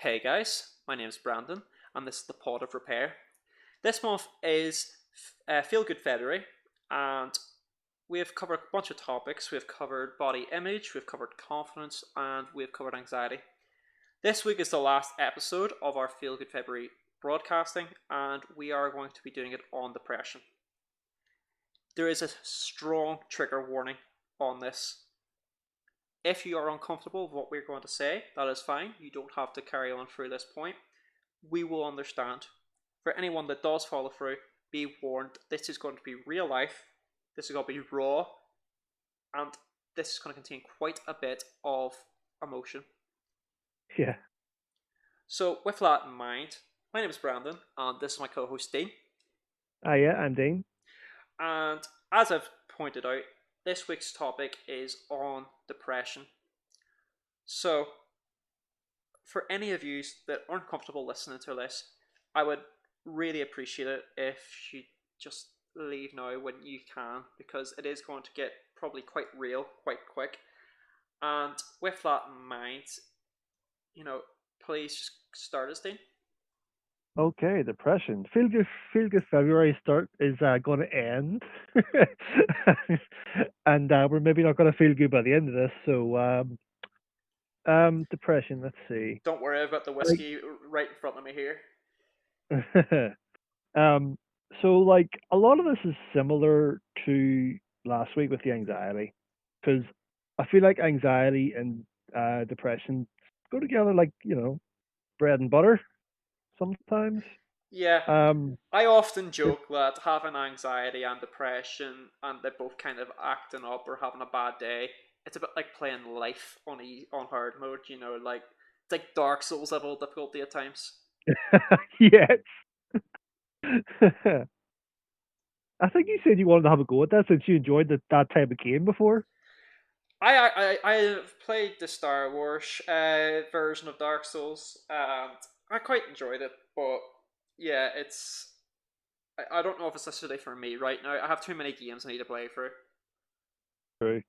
Hey guys, my name is Brandon, and this is the Pod of Repair. This month is Feel Good February, and we have covered a bunch of topics. We've covered body image, we've covered confidence, and we've covered anxiety. This week is the last episode of our Feel Good February broadcasting, and we are going to be doing it on depression. There is a strong trigger warning on this. If you are uncomfortable with what we're going to say, that is fine. You don't have to carry on through this point. We will understand. For anyone that does follow through, be warned, this is going to be real life, this is going to be raw, and this is going to contain quite a bit of emotion. Yeah. So, with that in mind, my name is Brandon, and this is my co host Dean. Yeah, I'm Dean. And as I've pointed out, this week's topic is on depression. So, for any of you that aren't comfortable listening to this, I would really appreciate it if you just leave now when you can, because it is going to get probably quite real quite quick. And with that in mind, please just start us, Dean. Okay, depression. Feel good February start is going to end, and we're maybe not going to feel good by the end of this. So, depression. Let's see. Don't worry, I've got the Like, whiskey right in front of me here. um, so like a lot of this is similar to last week with the anxiety, because I feel like anxiety and depression go together like bread and butter sometimes. Yeah, Um, I often it, joke that having anxiety and depression and they're both kind of acting up or having a bad day, it's a bit like playing life on hard mode, like it's like Dark Souls level difficulty at times. yes. I think you said you wanted to have a go at that since you enjoyed that type of game before. I've played the Star Wars version of Dark Souls and I quite enjoyed it, but yeah, I don't know if it's necessarily for me right now. I have too many games I need to play through. True.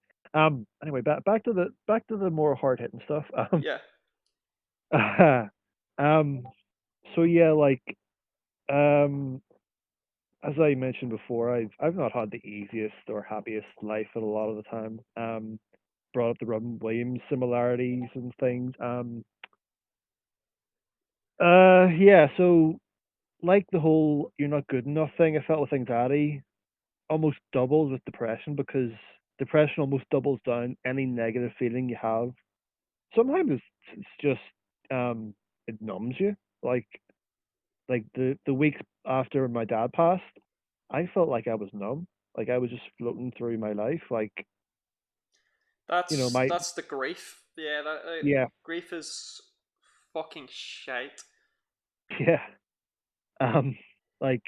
Anyway, back to the more hard hitting stuff. Yeah. Um, so yeah, like um, as I mentioned before, I've not had the easiest or happiest life at a lot of the time. Brought up the Robin Williams similarities and things. Yeah. So like the whole "you're not good enough" thing, I felt with anxiety almost doubles with depression because depression almost doubles down any negative feeling you have. Sometimes it's just it numbs you. Like the weeks after my dad passed, I felt like I was numb. Like I was just floating through my life. Like That's my that's the grief. Yeah, yeah grief is fucking shite. yeah um like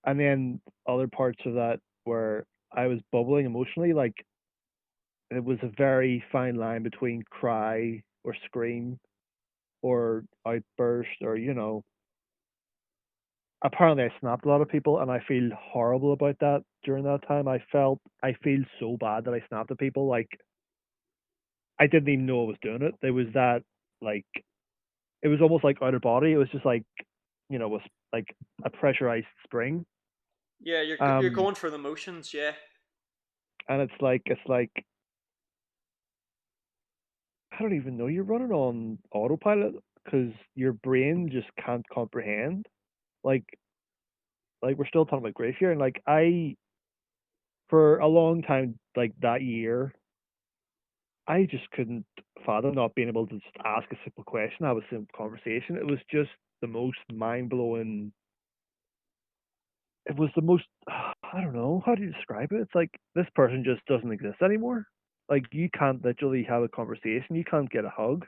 and then other parts of that where I was bubbling emotionally. Like it was a very fine line between cry or scream or outburst or apparently I snapped a lot of people and I feel horrible about that during that time. I feel so bad that I snapped at people. Like I didn't even know I was doing it. There was that like it was almost like out of body. It was just like it was like a pressurized spring. Yeah, you're Um going for the motions. Yeah, and it's like I don't even know, you're running on autopilot because your brain just can't comprehend. Like we're still talking about grief here, and like I for a long time, like that year, I just couldn't fathom not being able to just ask a simple question, have a simple conversation. It was just the most mind blowing. It was the most. I don't know how do you describe it. It's like this person just doesn't exist anymore. Like you can't literally have a conversation. You can't get a hug.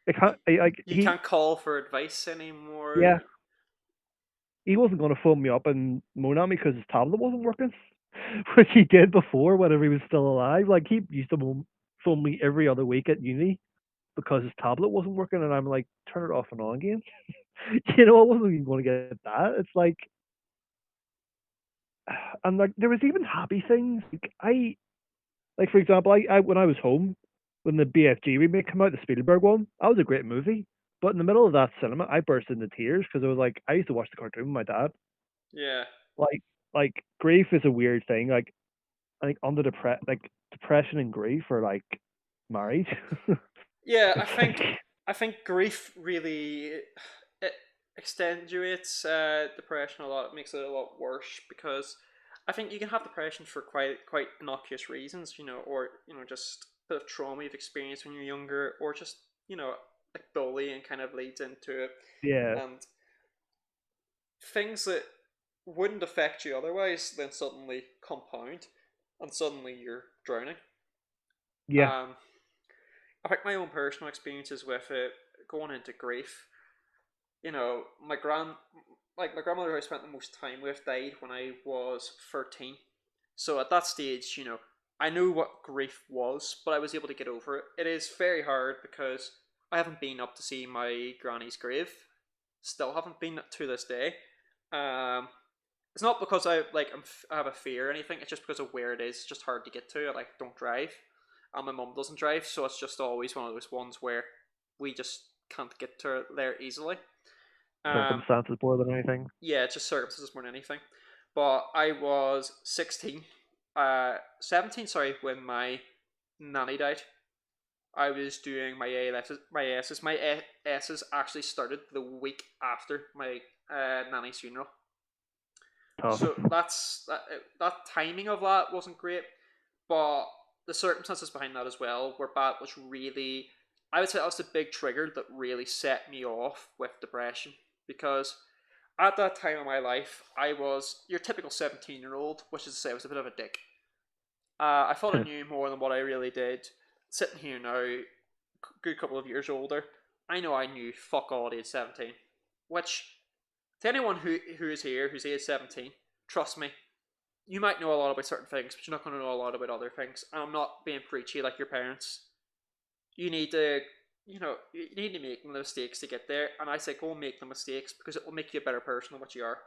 It can't. Like you can't call for advice anymore. yeah, he wasn't going to phone me up and moan at me because his tablet wasn't working, which he did before whenever he was still alive. Like he used to phone me every other week at uni because his tablet wasn't working, and I'm like, turn it off and on again. I wasn't even going to get that. It's like, and like there was even happy things. Like for example, I when I was home. when the BFG remake came out, the Spielberg one, that was a great movie. But in the middle of that cinema, I burst into tears because I was like, I used to watch the cartoon with my dad. Yeah. Like, like grief is a weird thing. Like, I think depression and grief are like married. Yeah, It's like, I think grief really it extenuates depression a lot. It makes it a lot worse because I think you can have depression for quite innocuous reasons, or just a bit of trauma you've experienced when you're younger, or just like bullying kind of leads into it, yeah, and things that wouldn't affect you otherwise then suddenly compound, and suddenly you're drowning. yeah. Um, I think my own personal experiences with it going into grief, my grandmother who I spent the most time with died when I was 13. So at that stage, I knew what grief was, but I was able to get over it. It is very hard because I haven't been up to see my granny's grave. Still haven't been to this day. Um, it's not because I have a fear or anything. It's just because of where it is. It's just hard to get to. I don't drive, and my mum doesn't drive, so it's just always one of those ones where we just can't get to there easily. Um, Circumstances more than anything. yeah, it's just circumstances more than anything. But I was 16, 17, sorry, when my nanny died. I was doing my ALSs, my S's. My S's actually started the week after my nanny's funeral. Tough. So that timing of that wasn't great, but the circumstances behind that as well were bad, which really, I would say that was the big trigger that really set me off with depression, because at that time of my life I was your typical 17-year-old, which is to say I was a bit of a dick. I thought I knew more than what I really did. Sitting here now, good couple of years older, I know I knew fuck all at age 17, which to anyone who is here who's age 17, trust me, you might know a lot about certain things, but you're not going to know a lot about other things. And I'm not being preachy like your parents. You need to, you need to make the mistakes to get there. And I say go and make the mistakes because it will make you a better person than what you are.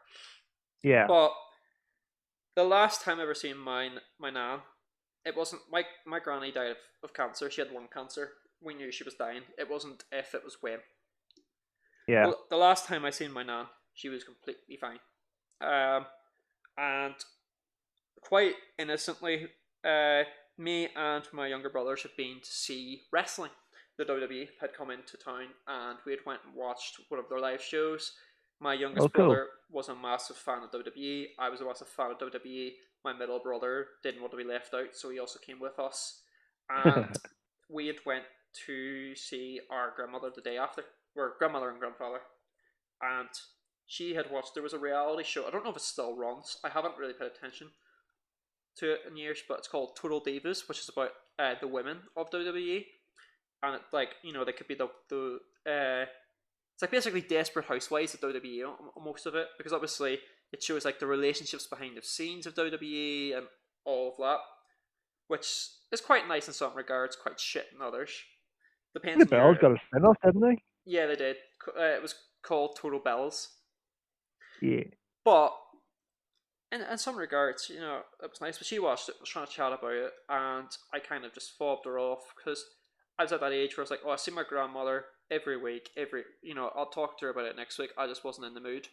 Yeah. But the last time I ever seen my nan, it wasn't my granny died of cancer. She had lung cancer. We knew she was dying. It wasn't if, it was when. Yeah. The last time I seen my nan, she was completely fine. And quite innocently, me and my younger brothers had been to see wrestling. The WWE had come into town, and we had went and watched one of their live shows. My Oh, youngest cool. brother was a massive fan of WWE. I was a massive fan of WWE. My middle brother didn't want to be left out, so he also came with us. And we had went to see our grandmother the day after. Our grandmother and grandfather. And she had watched, there was a reality show. I don't know if it still runs. I haven't really paid attention to it in years, but it's called Total Divas, which is about the women of WWE, and it, they could be it's like basically Desperate Housewives of WWE, most of it, because obviously it shows like the relationships behind the scenes of WWE and all of that, which is quite nice in some regards, quite shit in others. Depends The on your Bells got a spin-off, didn't they? yeah, they did. It was called Total Bells, Yeah. but in some regards, it was nice. But she watched it, was trying to chat about it, and I kind of just fobbed her off because I was at that age where I was like, oh, I see my grandmother every week, I'll talk to her about it next week. I just wasn't in the mood.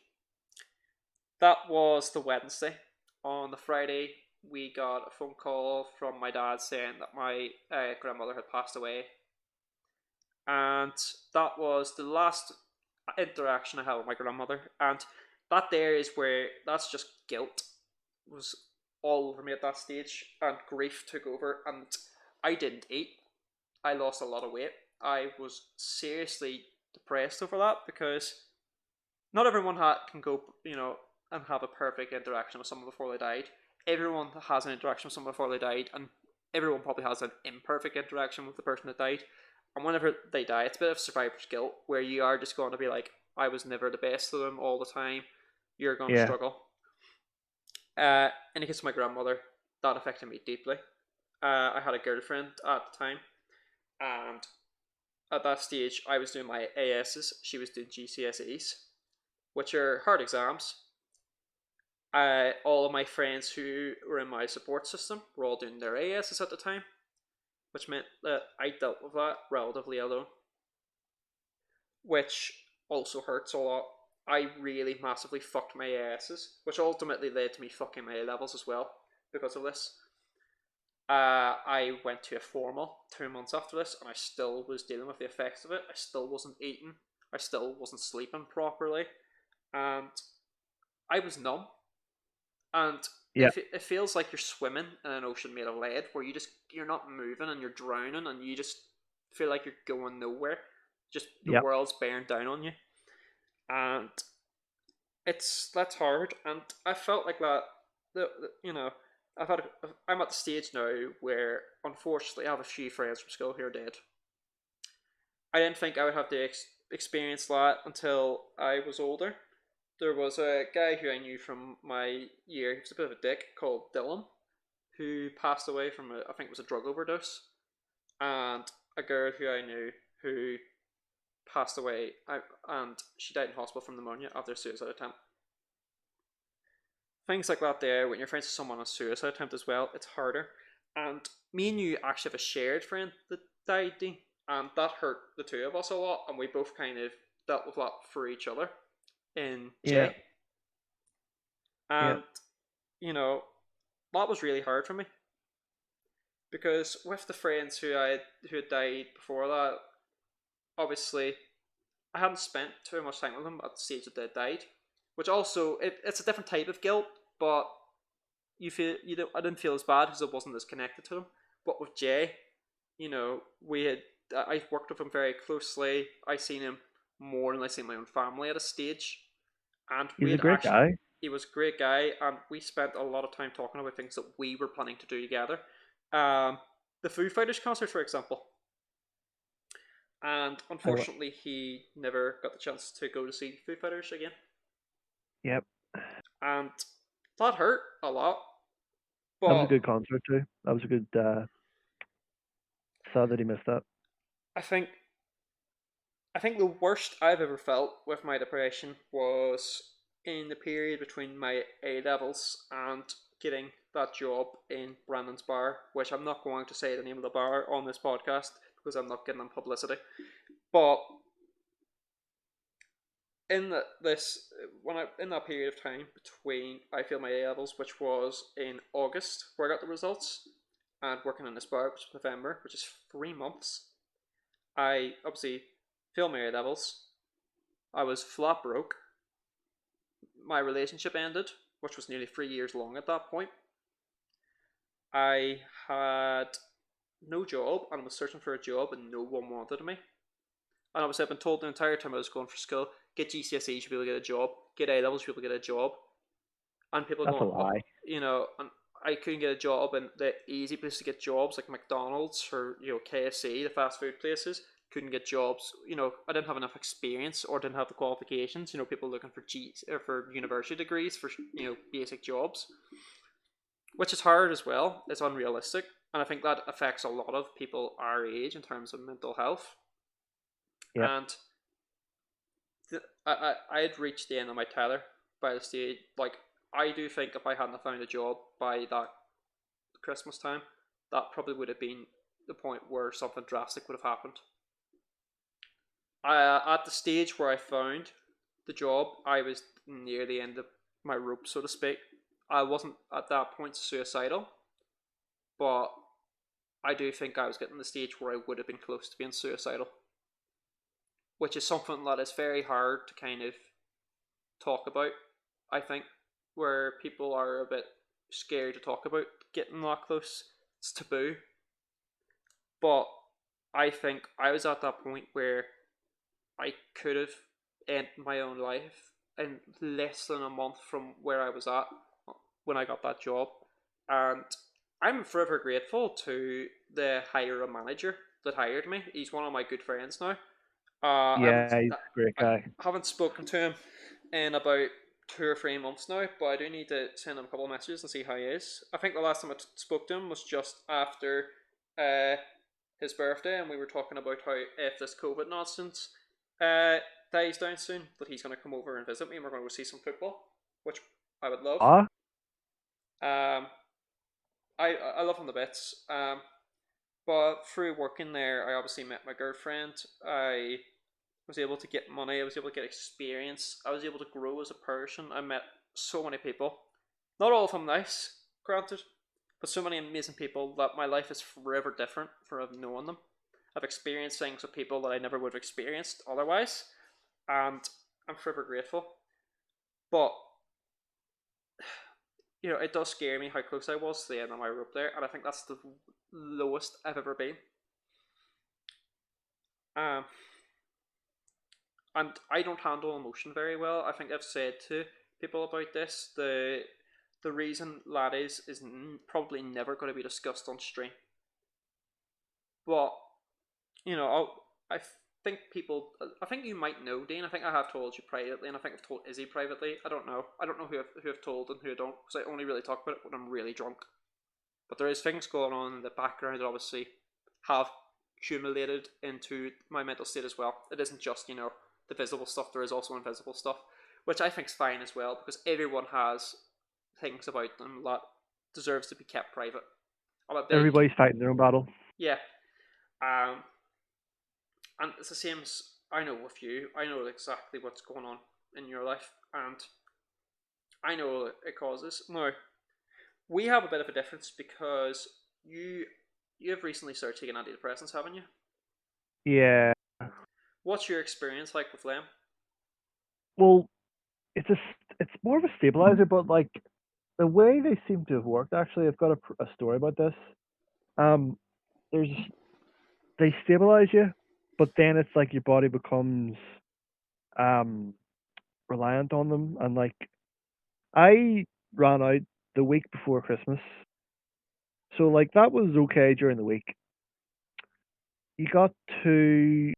That was the Wednesday. On the Friday, we got a phone call from my dad saying that my grandmother had passed away, and that was the last interaction I had with my grandmother. And that there is where that's just guilt was all over me at that stage, and grief took over, and I didn't eat. I lost a lot of weight. I was seriously depressed over that because not everyone can go, and have a perfect interaction with someone before they died. Everyone has an interaction with someone before they died, and everyone probably has an imperfect interaction with the person that died. And whenever they die, it's a bit of survivor's guilt, where you are just going to be like, I was never the best of them all the time. You're going to Yeah. struggle. In the case of my grandmother, that affected me deeply. I had a girlfriend at the time, and at that stage, I was doing my ASs, she was doing GCSEs, which are hard exams. All of my friends who were in my support system were all doing their ASs at the time. which meant that I dealt with that relatively alone, which also hurts a lot. I really massively fucked my asses, which ultimately led to me fucking my A levels as well because of this. I went to a formal 2 months after this, and I still was dealing with the effects of it. I still wasn't eating. I still wasn't sleeping properly, and I was numb. And Yeah, it feels like you're swimming in an ocean made of lead, where you're not moving and you're drowning, and you just feel like you're going nowhere. Just the yeah. world's bearing down on you, and that's hard. And I felt like that. You know, I'm at the stage now where unfortunately I have a few friends from school who are dead. I didn't think I would have to experience that until I was older. There was a guy who I knew from my year. He was a bit of a dick, called Dylan, who passed away from I think it was a drug overdose, and a girl who I knew who passed away, and she died in hospital from pneumonia after a suicide attempt. Things like that there, when you're friends with someone on a suicide attempt as well, it's harder. And me and you actually have a shared friend that died, and that hurt the two of us a lot, and we both kind of dealt with that for each other in Yeah, Jay. yeah. And, you know, that was really hard for me. Because with the friends who had died before that, obviously I hadn't spent too much time with them at the stage that they died. Which also it's a different type of guilt, but you don't I didn't feel as bad because I wasn't as connected to him. But with Jay, we had I worked with him very closely. I seen him more than I seen my own family at a stage, and we He's a had great actually guy. he was a great guy, and we spent a lot of time talking about things that we were planning to do together. Um, the Foo Fighters concert, for example, and I wa- unfortunately, he never got the chance to go to see Foo Fighters again, Yep. and that hurt a lot. That was a But good concert too. That was a good. Sad that he missed that. I think I think the worst I've ever felt with my depression was in the period between my A levels and getting that job in Brandon's bar, which I'm not going to say the name of the bar on this podcast because I'm not getting them publicity. But in this when I in that period of time between I failed my A levels, which was in August, where I got the results, and working in this bar, which was November, which is 3 months. I obviously failed my A levels. I was flat broke. My relationship ended, which was nearly 3 years long at that point. I had no job and I was searching for a job and no one wanted me. And obviously, I've been told the entire time I was going for school, get GCSEs, you'll be able to get a job, get A levels, you'll be able to get a job. And people That's a going, lie. and I couldn't get a job in the easy places to get jobs like McDonald's or KFC, the fast food places. Couldn't get jobs. I didn't have enough experience or didn't have the qualifications. People looking for for university degrees for basic jobs, which is hard as well. It's unrealistic, and I think that affects a lot of people our age in terms of mental health. Yep. And I had reached the end of my tether by the stage. Like, I do think if I hadn't found a job by that Christmas time, that probably would have been the point where something drastic would have happened. At the stage where I found the job, I was near the end of my rope, so to speak. I wasn't at that point suicidal, but I do think I was getting the stage where I would have been close to being suicidal, which is something that is very hard to kind of talk about. I think where people are a bit scared to talk about getting that close. It's taboo, but I think I was at that point where I could have ended my own life in less than a month from where I was at when I got that job. And I'm forever grateful to the hirer manager that hired me. He's one of my good friends now. Yeah, he's a great I guy. haven't spoken to him in about 2 or 3 months now, but I do need to send him a couple of messages and see how he is. I think the last time I spoke to him was just after uh, his birthday, and we were talking about how if this COVID nonsense uh, dies down soon, that he's going to come over and visit me, and we're going to go see some football, which I would love. Ah, Um, I love him the bits. But through working there, I obviously met my girlfriend. I was able to get money. I was able to get experience. I was able to grow as a person. I met so many people. Not all of them nice, granted, but so many amazing people that my life is forever different for knowing them. I've experienced things with people that I never would have experienced otherwise, and I'm forever grateful. But it does scare me how close I was to the end of my rope there, and I think that's the lowest I've ever been. Um, and I don't handle emotion very well. I think I've said to people about this. The reason that is probably never going to be discussed on stream. But I think people. I think you might know, Dean. I think I have told you privately, and I think I've told Izzy privately. I don't know. I don't know who I've told and who I don't, because I only really talk about it when I'm really drunk. But there is things going on in the background that obviously have accumulated into my mental state as well. It isn't just the visible stuff. There is also invisible stuff, which I think is fine as well, because everyone has things about them that deserves to be kept private. I'm a big Everybody's fighting their own battle. yeah. Um, and it's the same as I know with you. I know exactly what's going on in your life, and I know it causes. Now, we have a bit of a difference because you you have recently started taking antidepressants, haven't you? Yeah. What's your experience like with them? Well, it's more of a stabilizer, but like the way they seem to have worked. Actually, I've got a story about this. Um, there's they stabilize you, but then it's like your body becomes um reliant on them, and like I ran out the week before Christmas, so like that was okay during the week. You got to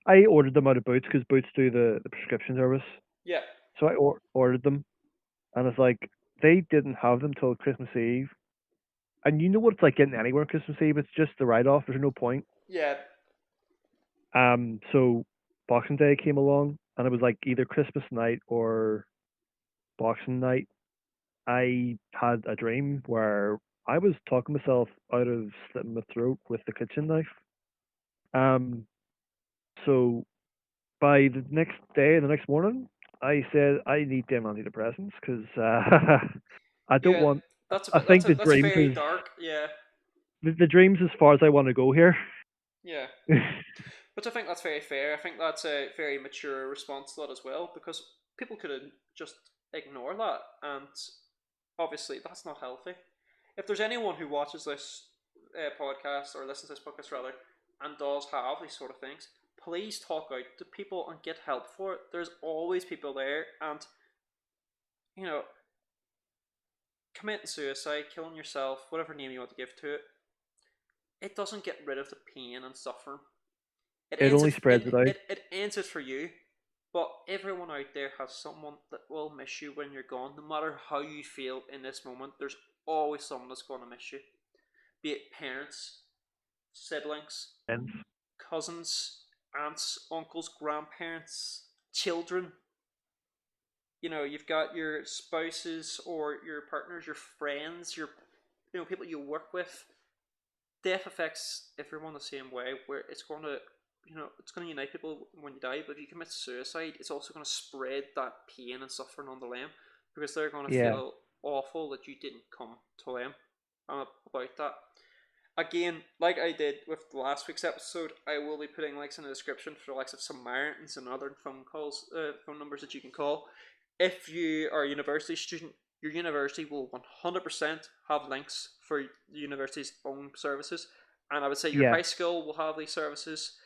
I ordered them out of Boots because Boots do the prescription service, Yeah, so I ordered them, and it's like they didn't have them till Christmas Eve. And you know what it's like getting anywhere on Christmas Eve? It's just the write off. There's no point. yeah, So Boxing Day came along, and it was like either Christmas night or Boxing night. I had a dream where I was talking myself out of slitting my throat with the kitchen knife. Um, so by the next day, the next morning, I said I need them antidepressants because I don't yeah. want. That's a I bit. That's think a the that's dreams very is dark. Yeah, the dreams as far as I want to go here. yeah. But I think that's very fair. I think that's a very mature response to that as well, because people could just ignore that, and obviously that's not healthy. If there's anyone who watches this podcast or listens to this podcast rather, and does have these sort of things, please talk out to people and get help for it. There's always people there, and you know, committing suicide, killing yourself, whatever name you want to give to it, it doesn't get rid of the pain and suffering. It It ends only it spreads it it, out. it, it ends it for you. But everyone out there has someone that will miss you when you're gone. No matter how you feel in this moment, there's always someone that's going to miss you. Be it parents, siblings, And cousins, aunts, uncles, grandparents, children. You've got your spouses or your partners, your friends, your people you work with. Death affects everyone the same way, where it's going to unite people when you die. But if you commit suicide, it's also going to spread that pain and suffering on the them, because they're going to yeah, feel awful that you didn't come to them about that. Again, like I did with last week's episode, I will be putting links in the description for the likes of Samaritans and other phone numbers that you can call. If you are a university student, your university will 100% have links for the university's own services. And I would say your yeah. high school will have these services.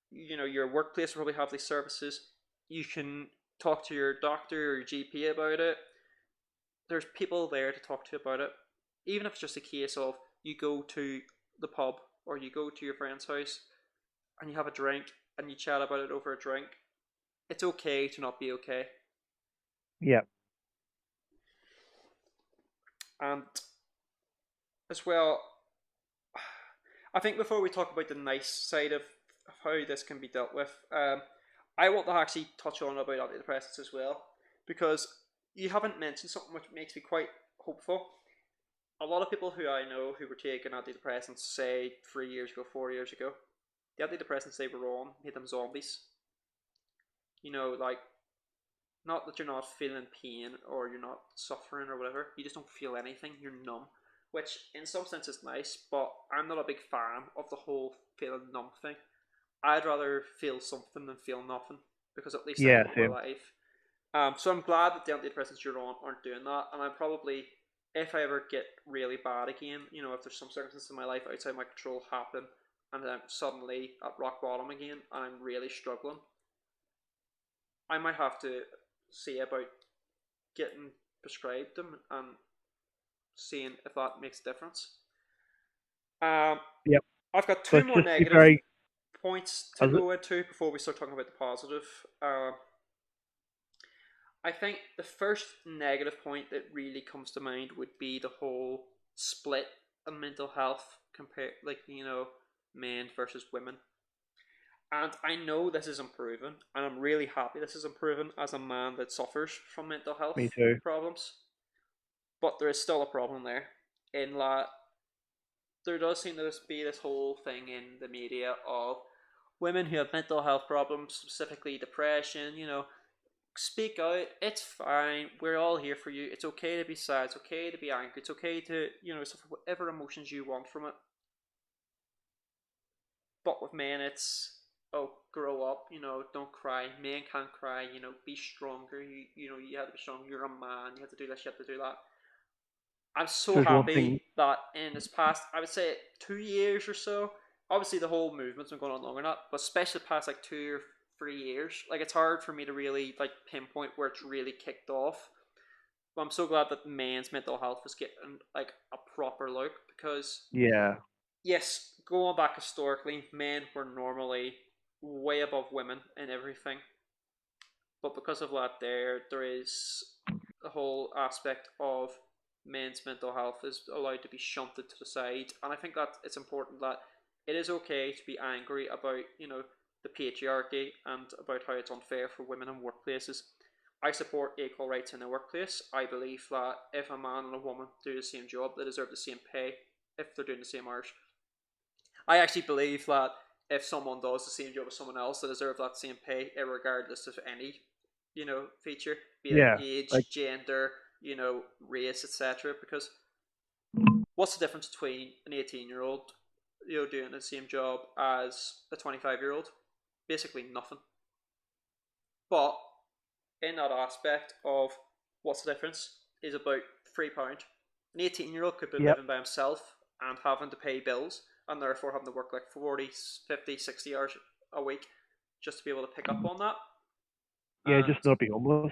Your workplace will probably have these services. You can talk to your doctor or your GP about it. There's people there to talk to about it. Even if it's just a case of you go to the pub or you go to your friend's house and you have a drink and you chat about it over a drink, it's okay to not be okay. Yeah. And as well, I think before we talk about the nice side of how this can be dealt with, I want to actually touch on about antidepressants as well, because you haven't mentioned something which makes me quite hopeful. a lot of people who I know who were taking antidepressants, say 3 years ago, 4 years ago, the antidepressants they were on made them zombies. Like, not that you're not feeling pain or you're not suffering or whatever, you just don't feel anything, you're numb. Which, in some sense, is nice, but I'm not a big fan of the whole feeling numb thing. I'd rather feel something than feel nothing because at least I Yeah, know I'm same. alive. So I'm glad that the antidepressants you're on aren't doing that, and I'm probably, if I ever get really bad again, if there's some circumstances in my life outside my control happen, and then I'm suddenly at rock bottom again, and I'm really struggling, I might have to see about getting prescribed them and seeing if that makes a difference. Um, Yep. I've got two But more just to be negative very, points to as go into before we start talking about the positive. I think the first negative point that really comes to mind would be the whole split in mental health compare like men versus women. And I know this is improving, and I'm really happy this is improving as a man that suffers from mental me health too. problems. But there is still a problem there, in that there does seem to be this whole thing in the media of women who have mental health problems, specifically depression, speak out. It's fine. We're all here for you. It's okay to be sad. It's okay to be angry. It's okay to, suffer whatever emotions you want from it. But with men, it's, oh, grow up. Don't cry. Men can't cry. Be stronger. You have to be strong. You're a man. You have to do this. You have to do that. I'm so There's one happy thing. that in this past, I would say, 2 years or so. Obviously, the whole movement's been going on longer than that, but especially the past like 2 or 3 years, like it's hard for me to really like pinpoint where it's really kicked off. But I'm so glad that men's mental health is getting like a proper look because Yeah, yes, going back historically, men were normally way above women in everything, but because of that, there is the whole aspect of men's mental health is allowed to be shunted to the side, and I think that it's important that it is okay to be angry about the patriarchy and about how it's unfair for women in workplaces. I support equal rights in the workplace. I believe that if a man and a woman do the same job, they deserve the same pay if they're doing the same hours. I actually believe that if someone does the same job as someone else, they deserve that same pay, regardless of any, feature, be it yeah. Like age, gender, race, etc. Because what's the difference between an 18-year-old, doing the same job as a 25-year-old? Basically nothing. But in that aspect of what's the difference is about £3. An 18-year-old could be yep. living by himself and having to pay bills and therefore having to work like 40, 50, 60 hours a week just to be able to pick up on that. Yeah, And just not be homeless.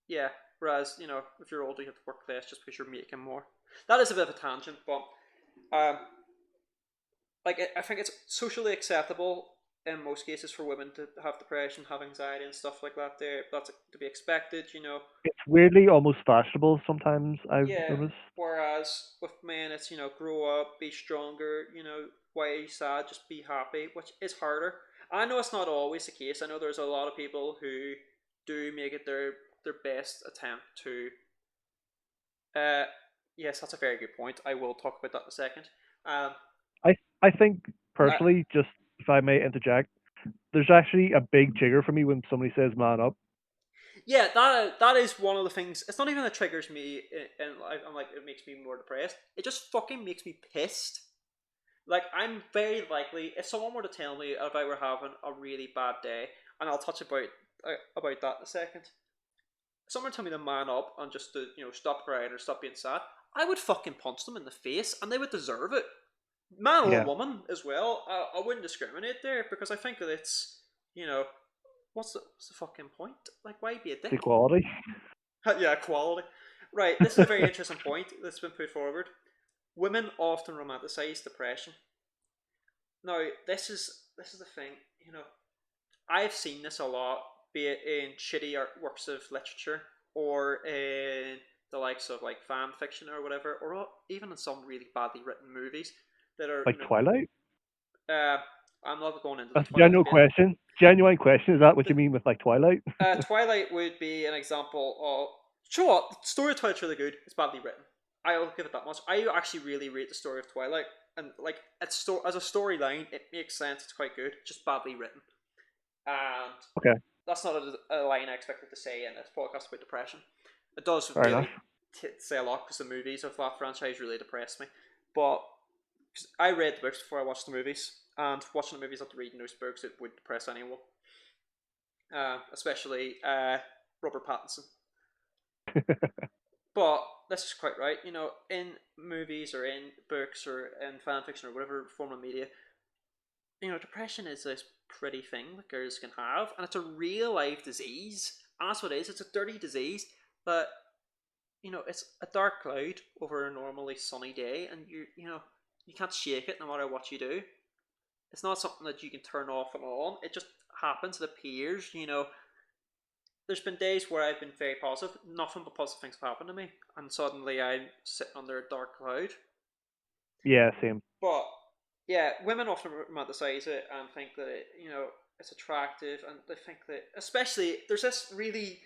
yeah, whereas, if you're older, you have to work less just because you're making more. That is a bit of a tangent, but um, like I think it's socially acceptable in most cases for women to have depression, have anxiety, and stuff like that. That's to be expected. It's weirdly almost fashionable sometimes, I've Yeah. noticed. Whereas with men, it's grow up, be stronger. Why are you sad? Just be happy, which is harder. I know it's not always the case. I know there's a lot of people who do make it their best attempt to. Uh, yes, that's a very good point. I will talk about that in a second. Um, I think uh, personally, just if I may interject, there's actually a big trigger for me when somebody says "man up." yeah, that is one of the things. It's not even that triggers me, and I'm like it makes me more depressed. It just fucking makes me pissed. Like I'm very likely if someone were to tell me if I were having a really bad day, and I'll touch about that in a second. If someone tell me to man up and just to stop crying or stop being sad, I would fucking punch them in the face, and they would deserve it. Man or Yeah, woman as well. I wouldn't discriminate there because I think that it's you know what's the fucking point? Like why be a it's dick? equality. Yeah, quality. Right, this is a very interesting point that's been put forward. Women often romanticize depression. Now, this is the thing. I've seen this a lot, be it in shitty art works of literature or in the likes of like fan fiction or whatever, or even in some really badly written movies that are Like Twilight. Uh, I'm not going into the That's a Twilight genuine debate. question. Genuine question. Is that what The you mean with like Twilight? Twilight would be an example of. Sure, what? The story of Twilight's really good. It's badly written. I'll give it that much. I actually really rate the story of Twilight, and like as a storyline, it makes sense. It's quite good, just badly written, and Okay, that's not a line I expected to say in this podcast about depression. It does fair enough. really say a lot because the movies of that franchise really depressed me. But I read the books before I watched the movies, and watching the movies after reading those books, it would depress anyone, especially Robert Pattinson. But this is quite right. In movies or in books or in fan fiction or whatever form of media, depression is this pretty thing that girls can have, and it's a real life disease. And that's what it is. It's a dirty disease, but it's a dark cloud over a normally sunny day, and you can't shake it no matter what you do. It's not something that you can turn off and on. It just happens. It appears. There's been days where I've been very positive, nothing but positive things have happened to me, and suddenly I'm sitting under a dark cloud. Yeah, same. But yeah, women often romanticize it and think that it's attractive, and they think that, especially, there's this really,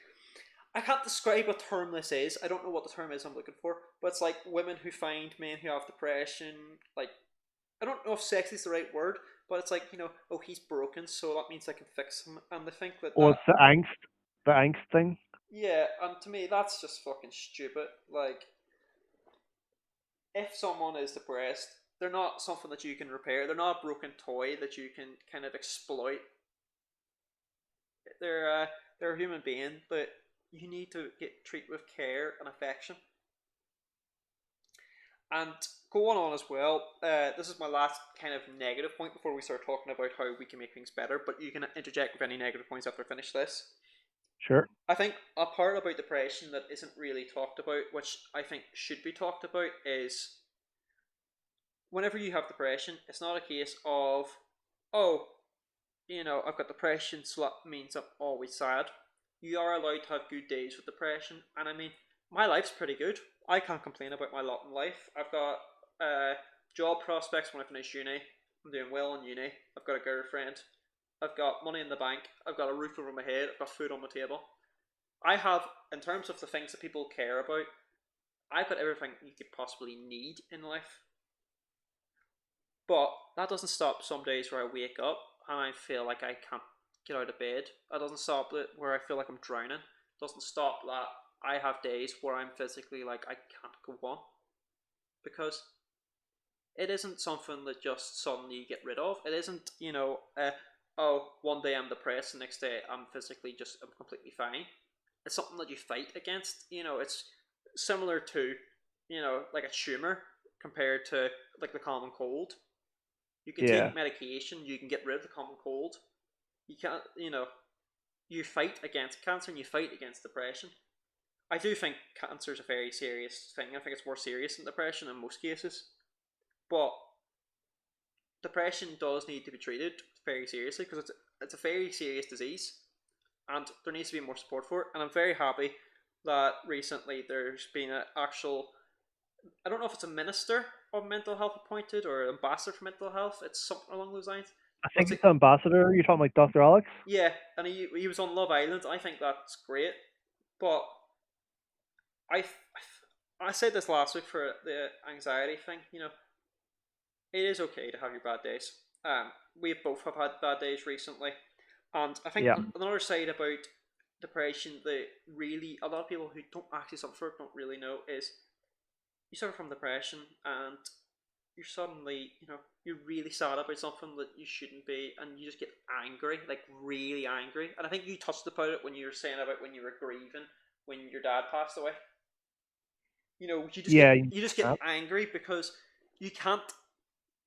I can't describe what term this is. I don't know what the term is I'm looking for, but it's like women who find men who have depression, like, I don't know if sexy is the right word, but it's like, oh, he's broken, so that means I can fix him, and they think that Well, it's the angst thing. yeah, and to me that's just fucking stupid. Like, if someone is depressed, they're not something that you can repair. They're not a broken toy that you can kind of exploit. They're uh, they're a human being, but you need to get treated with care and affection. And going on as well, this is my last kind of negative point before we start talking about how we can make things better. But you can interject with any negative points after I finish this. Sure. I think a part about depression that isn't really talked about, which I think should be talked about, is whenever you have depression, it's not a case of, oh, I've got depression, so that means I'm always sad. You are allowed to have good days with depression, and I mean, my life's pretty good. I can't complain about my lot in life. I've got job prospects when I finish uni. I'm doing well in uni. I've got a girlfriend. I've got money in the bank. I've got a roof over my head. I've got food on my table. I have, in terms of the things that people care about, I've got everything you could possibly need in life. But that doesn't stop some days where I wake up and I feel like I can't get out of bed. That doesn't stop it where I feel like I'm drowning. It doesn't stop that I have days where I'm physically like I can't go on. Because it isn't something that just suddenly you get rid of. It isn't, oh, one day I'm depressed, the next day I'm completely fine. It's something that you fight against. It's similar to, like a tumor compared to like the common cold. You can Yeah. take medication, you can get rid of the common cold. You can't, you fight against cancer and you fight against depression. I do think cancer is a very serious thing. I think it's more serious than depression in most cases. But depression does need to be treated very seriously because it's a very serious disease and there needs to be more support for it. And I'm very happy that recently there's been an actual, I don't know if it's a minister of mental health appointed or ambassador for mental health. It's something along those lines. I But think it's the ambassador. You're talking like Dr. Alex. yeah, and he was on Love Island. I think that's great. But I I said this last week for the anxiety thing. It is okay to have your bad days. We both have had bad days recently, and I think Yeah. another side about depression that really a lot of people who don't actually suffer don't really know is you suffer from depression and you're suddenly, you're really sad about something that you shouldn't be, and you just get angry, like really angry. And I think you touched about it when you were saying about when you were grieving when your dad passed away. You just get Yeah. you just get angry because you can't,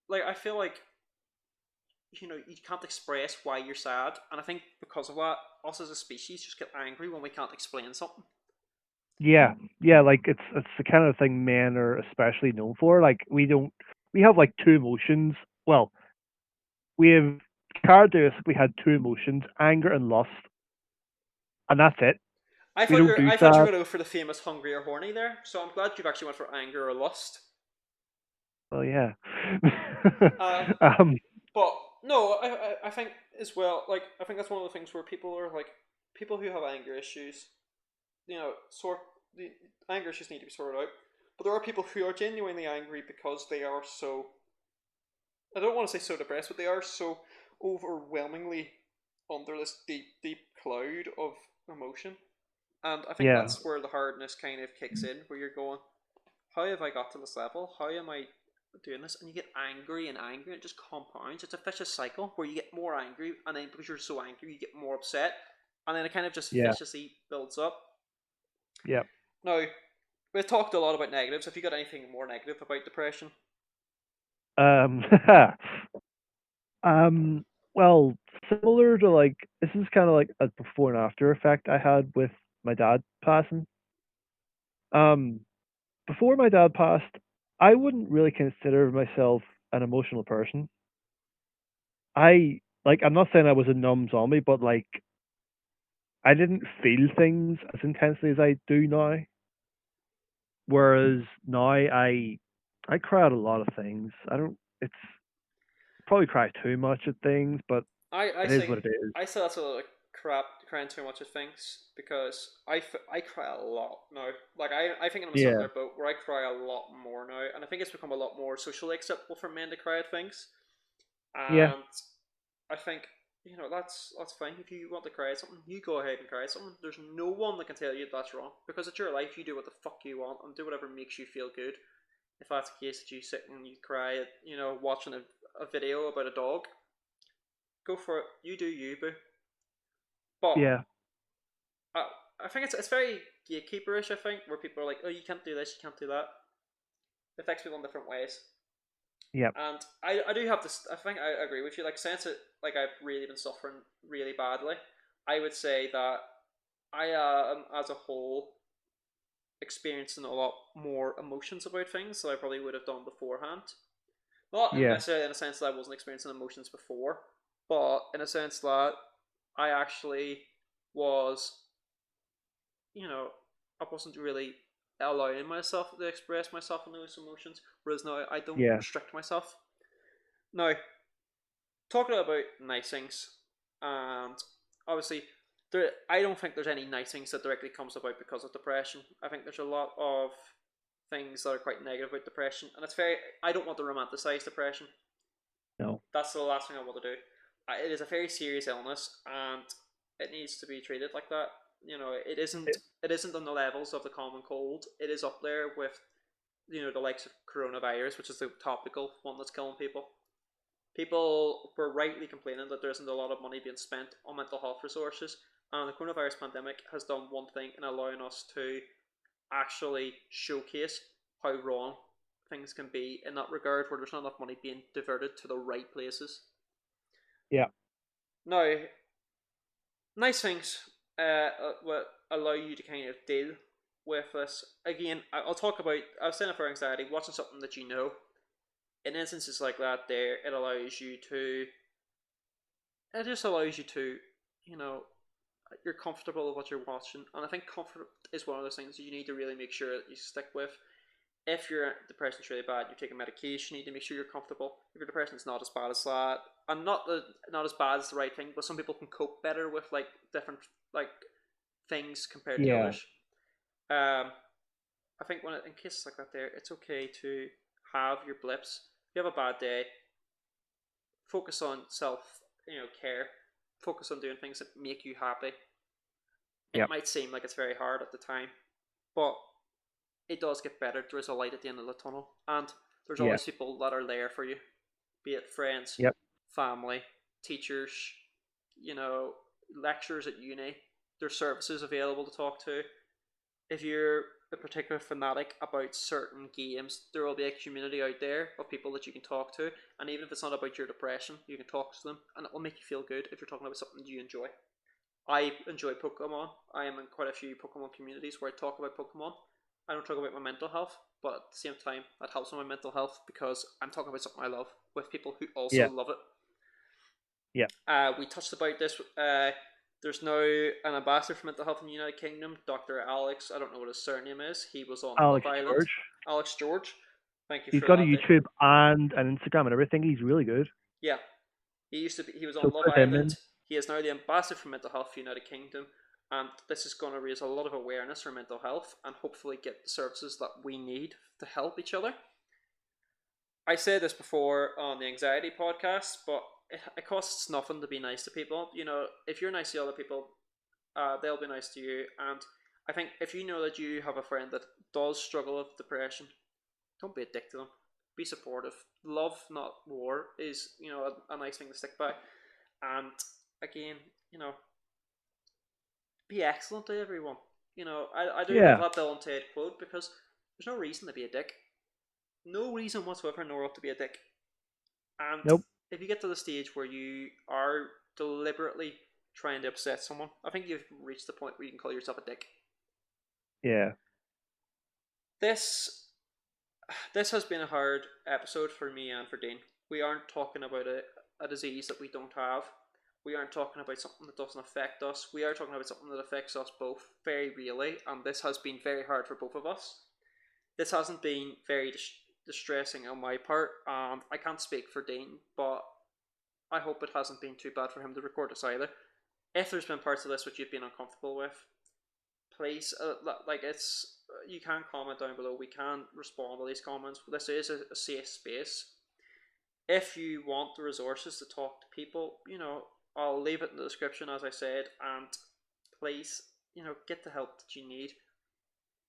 like, I feel like you can't express why you're sad, and I think because of that, us as a species just get angry when we can't explain something. Yeah, yeah, like it's the kind of thing men are especially known for. Like we have like two emotions. Well, we have characteristically had two emotions, anger and lust, and that's it. We don't do I thought you sad. were going to go for the famous hungry or horny there, so I'm glad you've actually went for anger or lust. Well, yeah. Uh, um, but no, I think as well. Like, I think that's one of the things where people are like, people who have anger issues, sort the anger issues need to be sorted out. But there are people who are genuinely angry because they are so, I don't want to say so depressed, but they are so overwhelmingly under this deep, deep cloud of emotion. And I think Yeah. that's where the hardness kind of kicks in, where you're going, how have I got to this level? How am I doing this? And you get angry and angry, and it just compounds. It's a vicious cycle where you get more angry, and then because you're so angry, you get more upset, and then it kind of just Yeah. viciously builds up. Yeah. Now, we've talked a lot about negatives. Have you got anything more negative about depression? Um. um. Well, similar to like this is kind of like a before and after effect I had with my dad passing. Um. Before my dad passed, I wouldn't really consider myself an emotional person. I'm not saying I was a numb zombie, but like I didn't feel things as intensely as I do now. Whereas now I cry at a lot of things. I don't. It's probably cry too much at things, but I it is say what it is. I say that's a lot of crap crying too much at things because I cry a lot now. Like I think I'm in a Yeah. similar boat where I cry a lot more now, and I think it's become a lot more socially acceptable for men to cry at things. Yeah. And I think that's fine. If you want to cry at something, you go ahead and cry at something. There's no one that can tell you that's wrong because it's your life. You do what the fuck you want and do whatever makes you feel good. If that's the case, that you sit and you cry at watching a video about a dog, go for it. You do you, boo. But Yeah. I, I think it's very gatekeeperish. I think where people are like, oh, you can't do this, you can't do that. It affects people in different ways. Yeah. And I do have this. I think I agree with you. Like since it, like I've really been suffering really badly, I would say that I am as a whole experiencing a lot more emotions about things than I probably would have done beforehand. Not Yeah. necessarily in a sense that I wasn't experiencing emotions before, but in a sense that I actually was, you know, I wasn't really allowing myself to express myself in those emotions. Whereas now I don't Yeah. restrict myself. Now, talking about nice things, and obviously, I don't think there's any nice things that directly comes about because of depression. I think there's a lot of things that are quite negative about depression, and it's very. I don't want to romanticize depression. No. That's the last thing I want to do. It is a very serious illness, and it needs to be treated like that. It isn't. It, It isn't on the levels of the common cold. It is up there with the likes of coronavirus, which is the topical one that's killing people. People were rightly complaining that there isn't a lot of money being spent on mental health resources, and the coronavirus pandemic has done one thing in allowing us to actually showcase how wrong things can be in that regard, where there's not enough money being diverted to the right places. yeah. Now, nice things will allow you to kind of deal with this. Again, I'll talk about. I was saying for anxiety, watching something that you know. In instances like that, there it allows you to. It just allows you to, you know, you're comfortable with what you're watching, and I think comfort is one of those things that you need to really make sure that you stick with. If your depression's really bad, you're taking medication, you need to make sure you're comfortable. If your depression's not as bad as that, and not as bad as the right thing, but some people can cope better with like different like things compared to Yeah. others. Um, I think in cases like that, there it's okay to have your blips. If you have a bad day, focus on self, care. Focus on doing things that make you happy. Yeah. It might seem like it's very hard at the time, but it does get better. There is a light at the end of the tunnel, and there's Yeah. always people that are there for you, be it friends, Yep. family, teachers, you know, lecturers at uni. There's services available to talk to. If you're a particular fanatic about certain games, there will be a community out there of people that you can talk to, and even if it's not about your depression, you can talk to them, and it will make you feel good if you're talking about something you enjoy. I enjoy Pokemon. I am in quite a few Pokemon communities where I talk about Pokemon. I don't talk about my mental health, but at the same time, that helps with my mental health because I'm talking about something I love with people who also Yeah. love it. Yeah. We touched about this. There's now an ambassador for mental health in the United Kingdom, Dr. Alex. I don't know what his surname is. He was on Love Alex Island. George. Alex George. Thank you He's for got a that. YouTube and an Instagram and everything. He's really good. Yeah, he used to be. He was So on Love put him Island. in. He is now the ambassador for mental health for the United Kingdom, and this is going to raise a lot of awareness for mental health and hopefully get the services that we need to help each other. I said this before on the anxiety podcast, but it costs nothing to be nice to people. You know, if you're nice to other people, they'll be nice to you. And I think if you know that you have a friend that does struggle with depression, don't be a dick to them. Be supportive. Love, not war, is a nice thing to stick by. And again, you know, be excellent to everyone. I do love Yeah. that Bill and Ted quote because there's no reason to be a dick. No reason whatsoever nor to be a dick. And Nope. if you get to the stage where you are deliberately trying to upset someone, I think you've reached the point where you can call yourself a dick. Yeah. This this has been a hard episode for me and for Dean. We aren't talking about a disease that we don't have. We aren't talking about something that doesn't affect us. We are talking about something that affects us both very really, and this has been very hard for both of us. This hasn't been very distressing on my part, and I can't speak for Dean, but I hope it hasn't been too bad for him to record this either. If there's been parts of this which you've been uncomfortable with, please, it's you can comment down below. We can respond to these comments. This is a safe space. If you want the resources to talk to people, I'll leave it in the description as I said, and please, get the help that you need.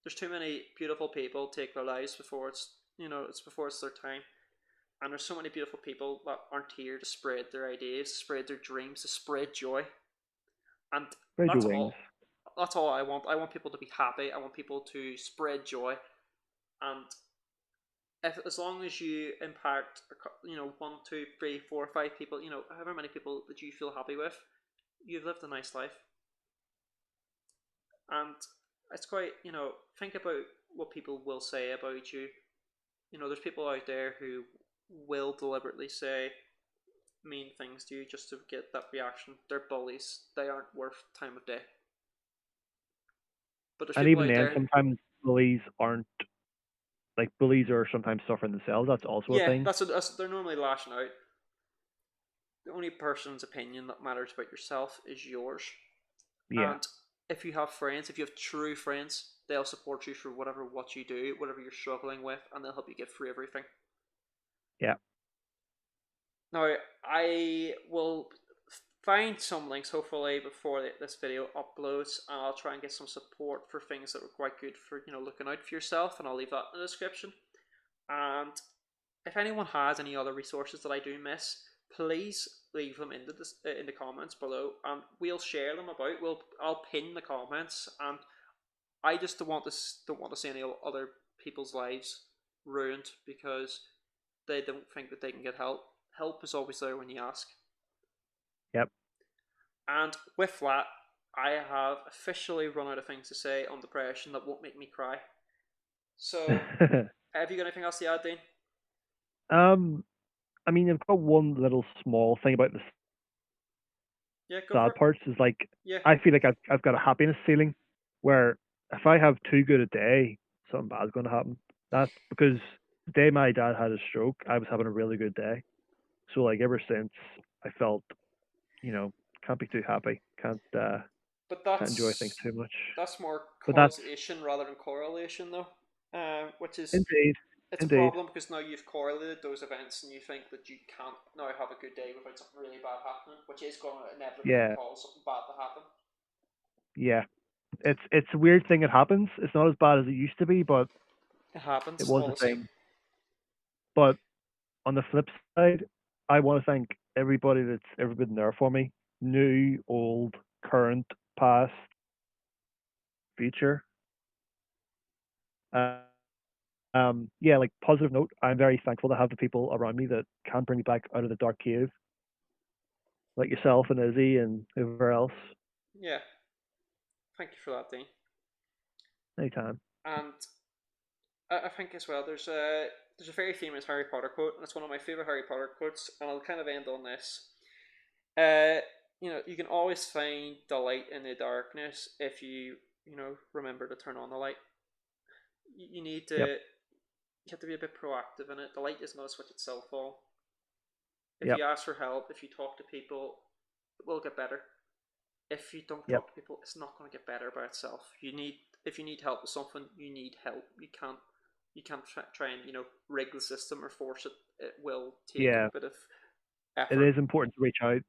There's too many beautiful people take their lives before it's their time, and there's so many beautiful people that aren't here to spread their ideas, spread their dreams, to spread joy, and Spread your that's wings. all. That's all I want. I want people to be happy. I want people to spread joy, and as long as you impact, 1, 2, 3, 4, 5 people, however many people that you feel happy with, you've lived a nice life. And it's quite, think about what people will say about you. There's people out there who will deliberately say mean things to you just to get that reaction. They're bullies. They aren't worth time of day. But there's And people even out then, there. sometimes bullies aren't like bullies are sometimes suffering themselves. That's also a Yeah, thing. they're normally lashing out. The only person's opinion that matters about yourself is yours. Yeah. And if you have friends, if you have true friends, they'll support you for what you do, whatever you're struggling with, and they'll help you get through everything. Yeah. Now, I will find some links hopefully before this video uploads, and I'll try and get some support for things that were quite good for looking out for yourself, and I'll leave that in the description. And if anyone has any other resources that I do miss, please leave them in the comments below, and we'll share them about. I'll pin the comments, and I just don't want to see any other people's lives ruined because they don't think that they can get help. Help is always there when you ask. Yep. And with that, I have officially run out of things to say on depression that won't make me cry. So, have you got anything else to add, Dean? um, I mean, I've got one little small thing about the Yeah, go for sad it. parts. Is like Yeah, I feel like I've got a happiness ceiling where if I have too good a day, something bad's going to happen. That's because the day my dad had a stroke, I was having a really good day. So like ever since, I felt you know can't be too happy, but can't enjoy things too much. that's more But that's causation rather than correlation, though. Which is indeed, it's a indeed, problem because now you've correlated those events and you think that you can't now have a good day without something really bad happening, which is going to inevitably yeah, cause something bad to happen. yeah. It's a weird thing. It happens. It's not as bad as it used to be, but It it happens was all a the same. thing. But on the flip side, I want to thank everybody that's ever been there for me, new, old, current, past, future. Uh, yeah, like positive note, I'm very thankful to have the people around me that can bring me back out of the dark cave, like yourself and Izzy and whoever else. Yeah, thank you for that, Dean. Anytime. And I think as well, there's a very famous Harry Potter quote, and it's one of my favorite Harry Potter quotes, and I'll kind of end on this. Uh, you can always find the light in the darkness if you remember to turn on the light. You need Yep. to you have to be a bit proactive in it. The light is not a switch itself all. If Yep. you ask for help, if you talk to people, it will get better. If you don't Yep. talk to people, it's not going to get better by itself. If you need help with something, you need help. You can't try and rig the system or force it. It will take a Yeah. bit of It effort. is important to reach out.